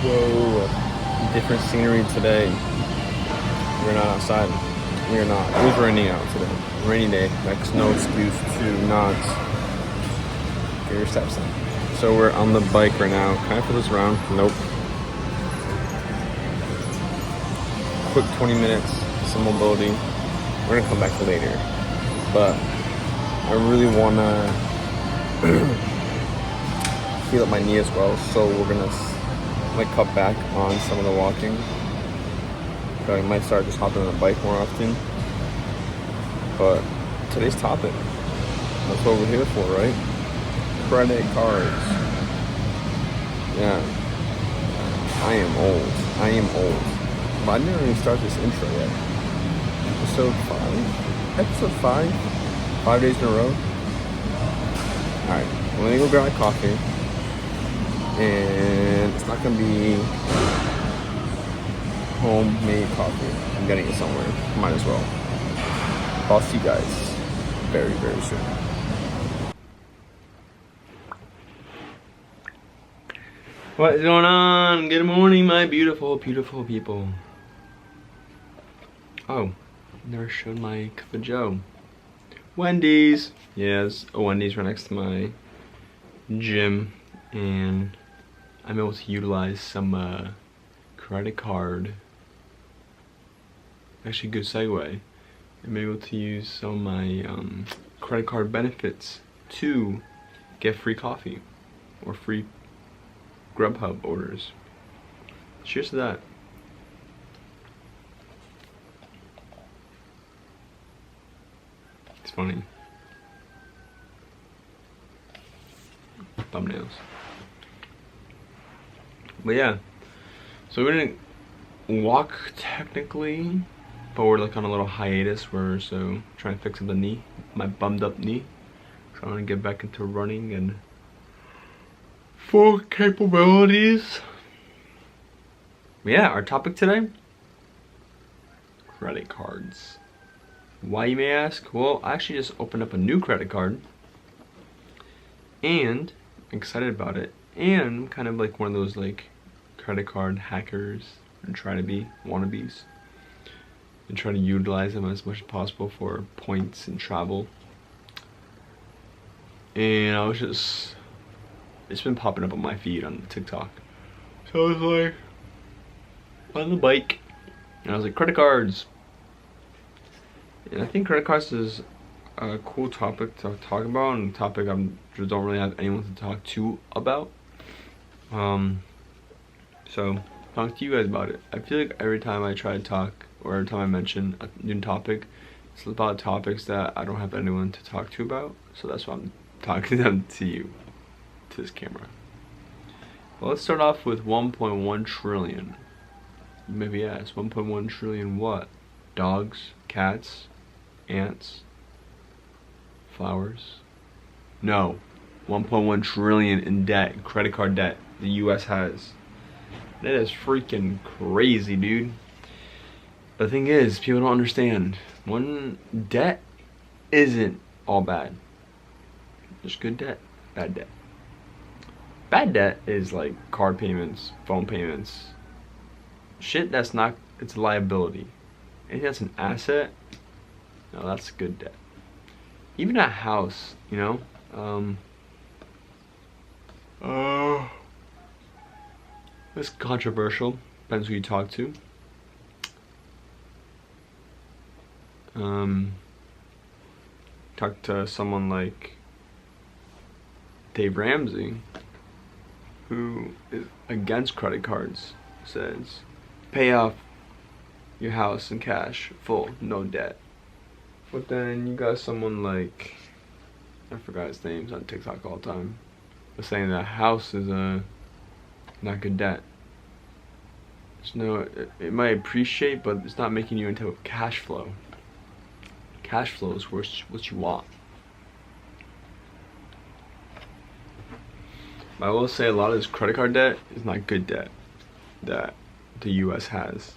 Whoa, different scenery today. We're not outside. We are not. It was raining out today. Rainy day. That's no excuse to not get your steps in. So we're on the bike right now. Can I put this around? Nope. Quick 20 minutes, some mobility. We're gonna come back later. But I really wanna heal up my knee as well. So we're gonna cut back on some of the walking. I might start just hopping on a bike more often. But today's topic, that's what we're here for, right? Credit cards. Yeah. I am old. But I didn't even start this intro yet. Episode 5? 5 days in a row? Alright, I'm gonna go grab my coffee. And it's not gonna be homemade coffee. I'm getting it somewhere. Might as well. I'll see you guys very, very soon. What is going on? Good morning, my beautiful, beautiful people. Oh, never showed my cup of Joe. Wendy's. Yes, a Wendy's right next to my gym, and I'm able to utilize some credit card. Actually, good segue. I'm able to use some of my credit card benefits to get free coffee or free Grubhub orders. Cheers to that. It's funny. Thumbnails. But yeah, so we didn't walk technically, but we're like on a little hiatus. We're trying to fix up the knee, my bummed up knee. So I want to get back into running and full capabilities. Yeah, our topic today, credit cards. Why, you may ask? Well, I actually just opened up a new credit card and I'm excited about it, and I'm kind of like one of those like credit card hackers and try to be wannabes and try to utilize them as much as possible for points and travel. And I was just, it's been popping up on my feed on TikTok. So I was like on the bike and I was like, credit cards. And I think credit cards is a cool topic to talk about, and a topic I just don't really have anyone to talk to about. So talk to you guys about it. I feel like every time I try to talk, or every time I mention a new topic, it's about topics that I don't have anyone to talk to about. So that's why I'm talking them to you, to this camera. Well, let's start off with 1.1 trillion. You may be asked, 1.1 trillion what? Dogs, cats, ants, flowers? No, 1.1 trillion in debt, credit card debt the US has. That is freaking crazy, dude. But the thing is, people don't understand. Debt isn't all bad. There's good debt, bad debt. Bad debt is like card payments, phone payments. Shit that's not, it's a liability. Anything that's an asset, no, that's good debt. Even a house, you know? It's controversial, depends who you talk to. Talk to someone like Dave Ramsey, who is against credit cards, says, pay off your house in cash, full, no debt. But then you got someone like, I forgot his name's on TikTok all the time, but saying that house is not good debt. So it might appreciate, but it's not making you into cash flow. Cash flow is what you want. But I will say a lot of this credit card debt is not good debt that the US has.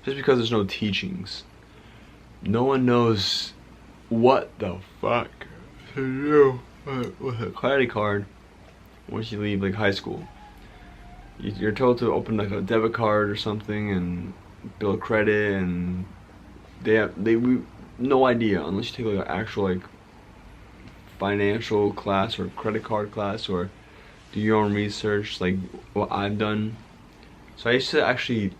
Just because there's no teachings. No one knows what the fuck to do with a credit card once you leave like high school. you're told to open like a debit card or something and build credit, and we no idea unless you take like an actual like financial class or credit card class or do your own research like what I've done. So I used to actually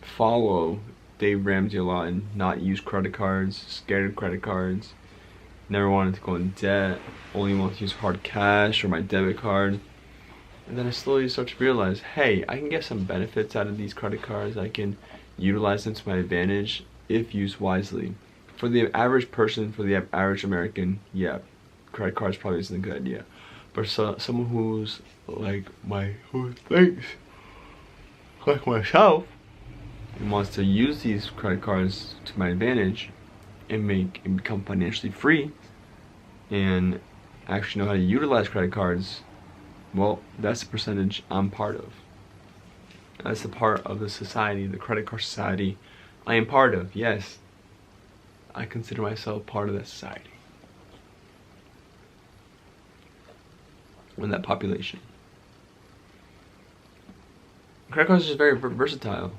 follow Dave Ramsey a lot and not use credit cards, scared of credit cards, never wanted to go in debt, only wanted to use hard cash or my debit card. And then I slowly start to realize, hey, I can get some benefits out of these credit cards. I can utilize them to my advantage if used wisely. For the average person, for the average American, yeah, credit cards probably isn't a good idea. But someone who's like who thinks like myself and wants to use these credit cards to my advantage and become financially free and actually know how to utilize credit cards, well, that's the percentage I'm part of. That's the part of the society, the credit card society I am part of. Yes, I consider myself part of that society. In that population. Credit cards are just very versatile.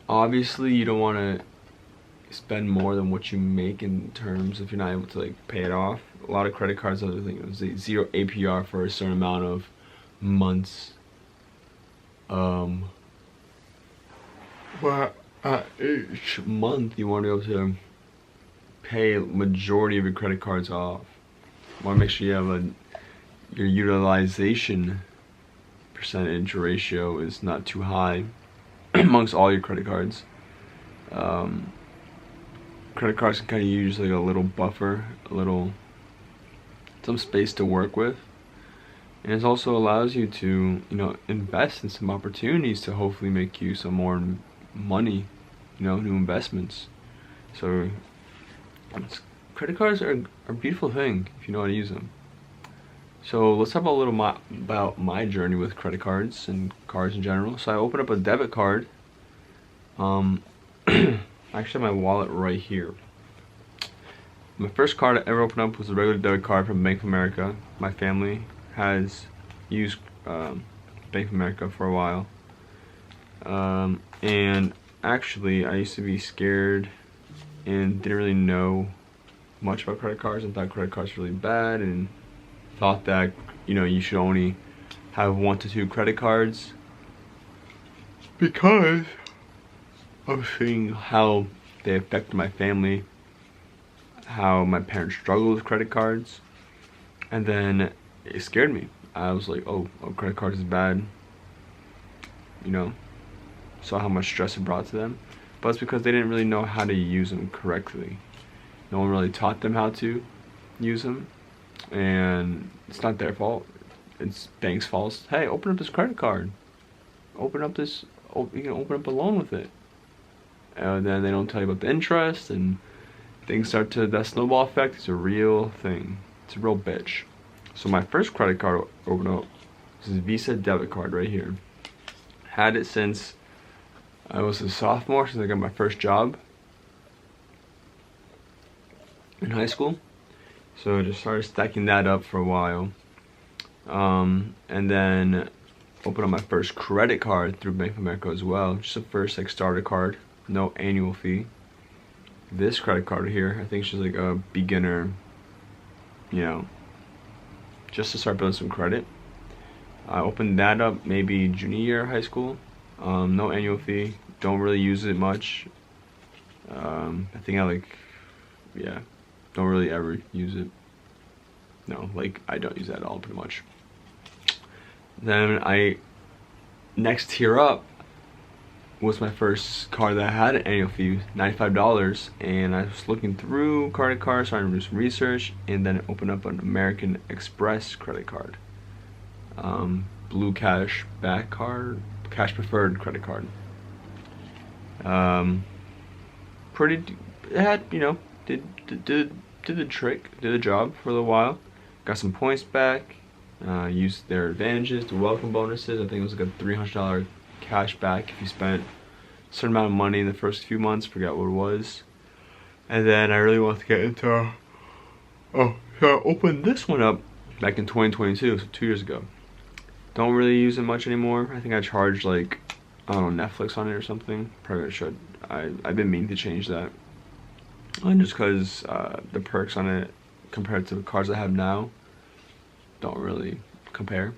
Obviously you don't want to spend more than what you make in terms if you're not able to like pay it off. A lot of credit cards have zero APR for a certain amount of months. But each month you want to be able to pay a majority of your credit cards off. You want to make sure you have your utilization percentage ratio is not too high amongst all your credit cards. Credit cards can kind of use like a little buffer, some space to work with, and it also allows you to invest in some opportunities to hopefully make you some more money, new investments. So credit cards are a beautiful thing if you know how to use them. So let's talk about my journey with credit cards and cards in general. So I opened up a debit card. I actually have my wallet right here. My first card I ever opened up was a regular debit card from Bank of America. My family has used Bank of America for a while. And actually I used to be scared and didn't really know much about credit cards and thought credit cards were really bad and thought that you should only have 1 to 2 credit cards because of seeing how they affected my family, how my parents struggled with credit cards, and then it scared me. I was like, oh credit cards is bad, saw how much stress it brought to them. But it's because they didn't really know how to use them correctly. No one really taught them how to use them, and it's not their fault. It's bank's fault. Hey, open up this credit card. Open up this. You can open up a loan with it. And then they don't tell you about the interest, and things start to that snowball effect. It's a real thing. It's a real bitch. So my first credit card opened up. This is a Visa debit card right here. Had it since I was a sophomore, since I got my first job in high school. So I just started stacking that up for a while. And then opened up my first credit card through Bank of America as well. Just the first starter card, no annual fee. This credit card here, I think it's just like a beginner, just to start building some credit. I opened that up maybe junior year of high school. No annual fee. Don't really use it much. I think don't really ever use it. No, I don't use that at all pretty much. Then next tier up was my first card that had an annual fee, $95, and I was looking through credit cards, trying to do some research, and then opened up an American Express credit card. Blue cash back card, cash preferred credit card. It had, did the trick, did the job for a little while. Got some points back, used their advantages, the welcome bonuses. I think it was like a $300 cash back if you spent a certain amount of money in the first few months, forgot what it was. And then I really wanted to get into, so I opened this one up back in 2022, so 2 years ago. Don't really use it much anymore. I think I charged like, I don't know, Netflix on it or something. Probably should. I've been meaning to change that. And just because the perks on it compared to the cards I have now don't really compare.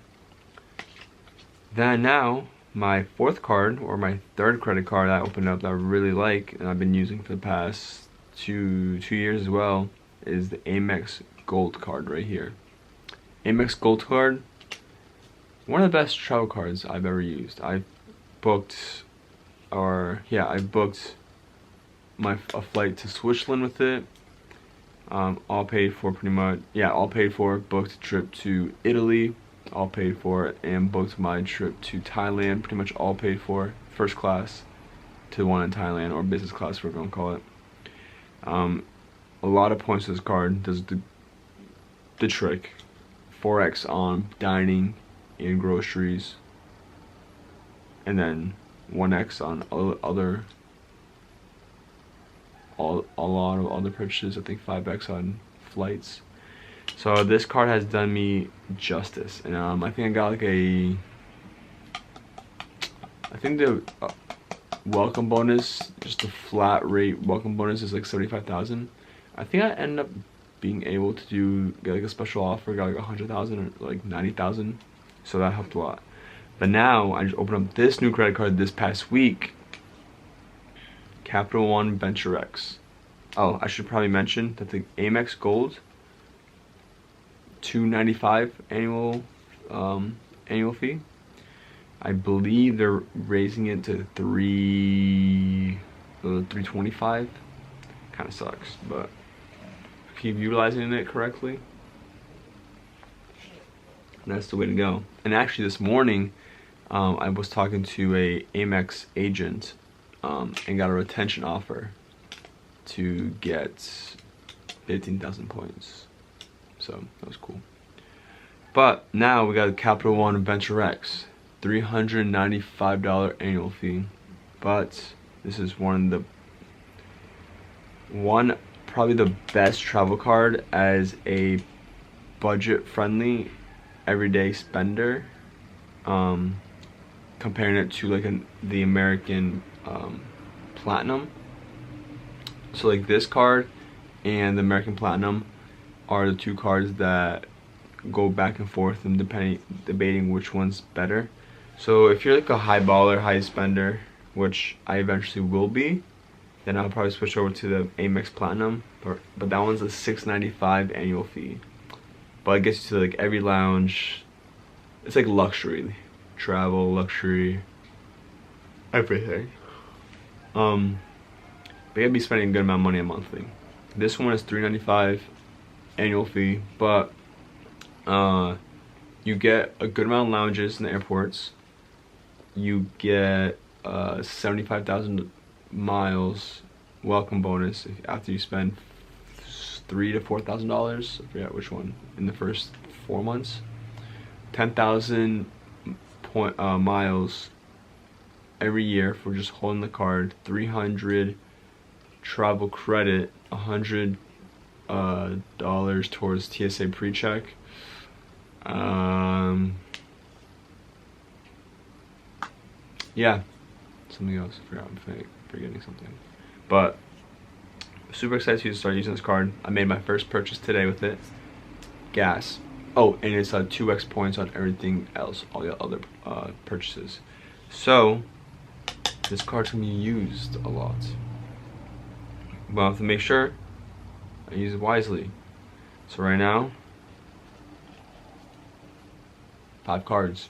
Then now, my fourth card, or my third credit card that I opened up that I really like, and I've been using for the past two years as well, is the Amex Gold card right here. Amex Gold card, one of the best travel cards I've ever used. I booked a flight to Switzerland with it. All paid for pretty much. Yeah, all paid for. Booked a trip to Italy, all paid for, and booked my trip to Thailand, pretty much all paid for. First class to one in Thailand, or business class, we're gonna call it. A lot of points to this card does the trick. 4x on dining and groceries, and then 1x on a lot of other purchases. I think 5x on flights. So this card has done me justice, and I think I got like I think the welcome bonus, just a flat rate welcome bonus, is like 75,000. I think I ended up being able to get like a special offer, got like 100,000 or like 90,000, so that helped a lot. But now I just opened up this new credit card this past week, Capital One Venture X. Oh, I should probably mention that the Amex Gold, $295 annual fee. I believe they're raising it to $325. Kind of sucks, but keep utilizing it correctly, that's the way to go. And actually this morning, I was talking to a Amex agent and got a retention offer to get 15,000 points. So that was cool. But now we got the Capital One Venture X, $395 annual fee. But this is probably the best travel card as a budget-friendly, everyday spender. Comparing it to like the American Platinum. So like this card and the American Platinum are the two cards that go back and forth and debating which one's better. So if you're like a high baller, high spender, which I eventually will be, then I'll probably switch over to the Amex Platinum, but that one's a $695 annual fee. But it gets you to like every lounge. It's like luxury, travel, luxury, everything. But you'll be spending a good amount of money a monthly. This one is $395 annual fee, but you get a good amount of lounges in the airports. You get 75,000 miles welcome bonus after you spend $3,000 to $4,000. I forget which one in the first 4 months. 10,000 miles every year for just holding the card. 300 travel credit. $100 towards TSA pre-check. Yeah, something else. I forgot. I'm forgetting something. But super excited to start using this card. I made my first purchase today with it. Gas. Oh, and it's 2x points on everything else, all the other purchases. So this card's gonna be used a lot. But I have to make sure I use it wisely. So right now, 5 cards.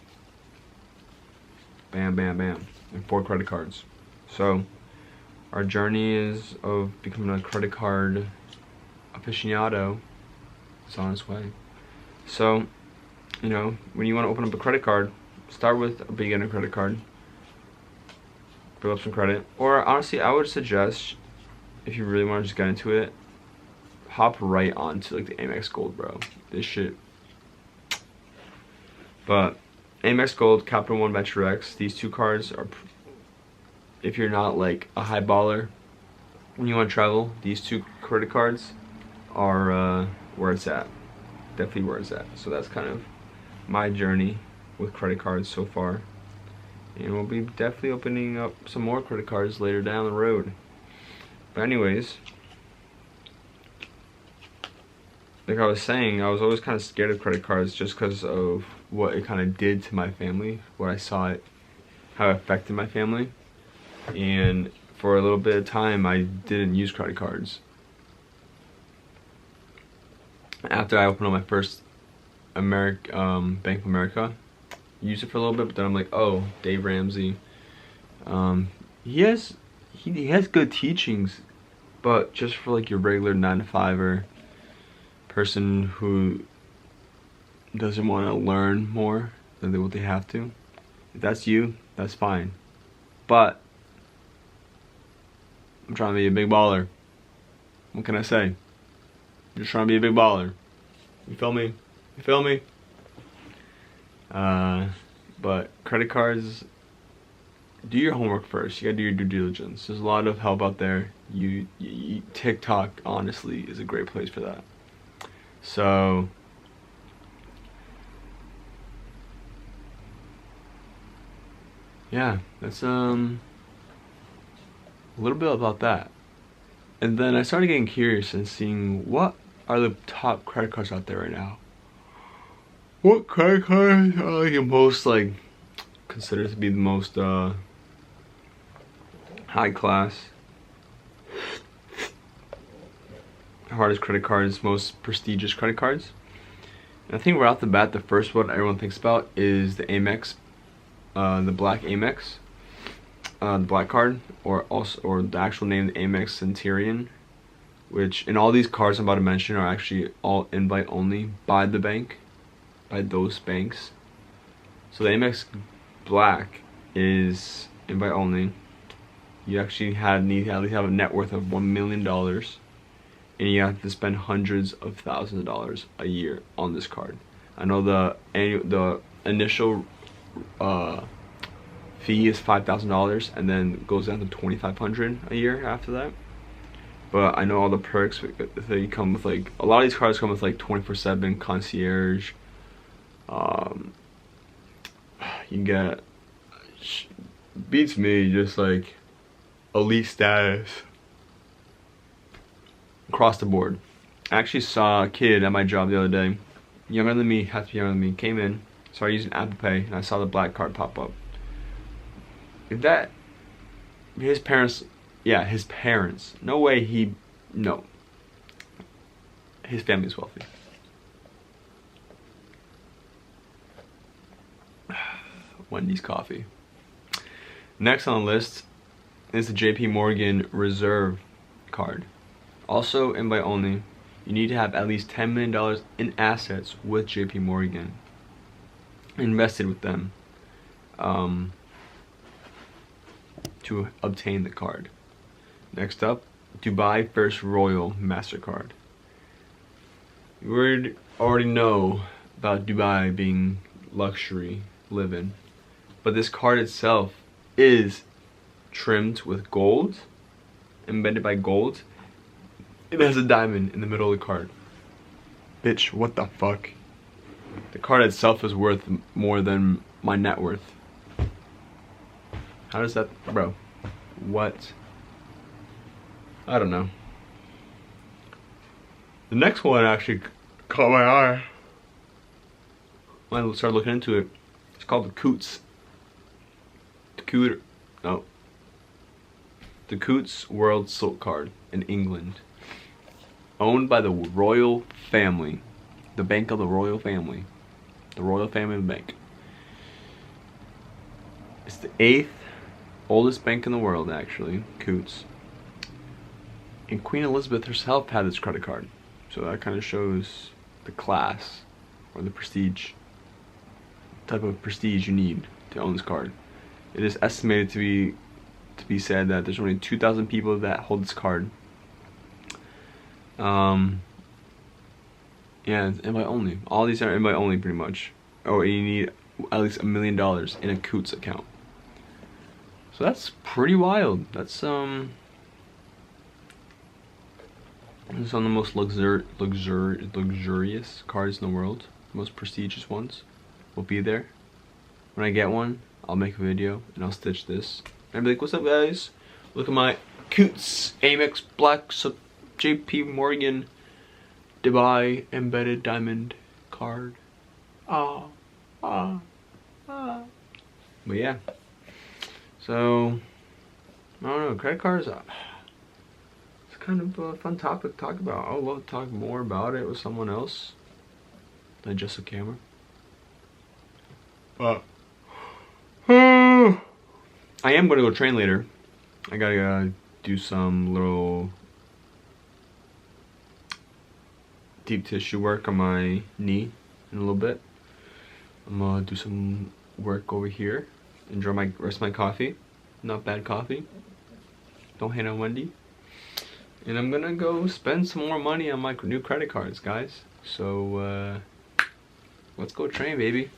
Bam, bam, bam. And 4 credit cards. So our journey is of becoming a credit card aficionado. It's on its way. So, you know, when you want to open up a credit card, start with a beginner credit card. Build up some credit. Or honestly, I would suggest, if you really want to just get into it, hop right onto like the Amex Gold, bro. This shit. But Amex Gold, Capital One Venture X, these two cards are, if you're not like a high baller when you want to travel, these two credit cards are where it's at. definitely where it's at. So that's kind of my journey with credit cards so far. And we'll be definitely opening up some more credit cards later down the road. But anyways, like I was saying, I was always kind of scared of credit cards just because of what it kind of did to my family, what I saw it, how it affected my family. And for a little bit of time, I didn't use credit cards. After I opened up my first Bank of America, used it for a little bit, but then I'm like, oh, Dave Ramsey, he has good teachings, but just for like your regular 9-to-5er person who doesn't want to learn more than what they have to, if that's you, that's fine. But I'm trying to be a big baller. What can I say? Just trying to be a big baller. You feel me? You feel me? But credit cards, do your homework first. You gotta do your due diligence. There's a lot of help out there. TikTok, honestly, is a great place for that. So, yeah, that's a little bit about that. And then I started getting curious and seeing what are the top credit cards out there right now. What credit cards are like the most considered to be the most high class, hardest credit cards, most prestigious credit cards? And I think right off the bat, the first one everyone thinks about is the Amex, the black Amex, the black card, or the actual name, the Amex Centurion, which in all these cards I'm about to mention are actually all invite only by the bank, by those banks. So the Amex Black is invite only. You actually need to at least have a net worth of $1 million, and you have to spend hundreds of thousands of dollars a year on this card. I know the initial fee is $5,000, and then goes down to $2,500 a year after that. But I know all the perks they come with, like a lot of these cards come with like 24/7 concierge. You get, beats me, just like elite status across the board. I actually saw a kid at my job the other day, younger than me, has to be younger than me, came in, started using Apple Pay, and I saw the black card pop up. His parents, no way his family's wealthy. Wendy's coffee. Next on the list is the JP Morgan Reserve card. Also invite only. You need to have at least $10 million in assets with JP Morgan, invested with them, to obtain the card. Next up, Dubai First Royal MasterCard. You already know about Dubai being luxury living, but this card itself is trimmed with gold, embedded by gold. It has a diamond in the middle of the card. Bitch, what the fuck? The card itself is worth more than my net worth. How does that, bro? What? I don't know. The next one actually caught my eye. When I started looking into it, it's called the Coots. The Coots World Silk Card in England. Owned by the royal family. The bank of the royal family. The royal family bank. It's the 8th oldest bank in the world, actually, Coots. And Queen Elizabeth herself had this credit card. So that kind of shows the class or the prestige, type of prestige you need to own this card. It is estimated to be said that there's only 2,000 people that hold this card. Yeah, it's invite only. All these are invite only, pretty much. Oh, and you need at least $1 million in a Coots account. So that's pretty wild. That's This is one of the most luxurious cards in the world. Most prestigious ones. Will be there. When I get one, I'll make a video and I'll stitch this. And I'll be like, what's up guys? Look at my Coots Amex Black JP Morgan Dubai embedded diamond card. But yeah. So I don't know, credit cards, it's kind of a fun topic to talk about. I would love to talk more about it with someone else than just a camera. But I am gonna go train later. I gotta do some little deep tissue work on my knee in a little bit. I'm gonna do some work over here. Enjoy my rest of my coffee. Not bad coffee. Don't hate on Wendy. And I'm gonna go spend some more money on my new credit cards, guys. So let's go train, baby.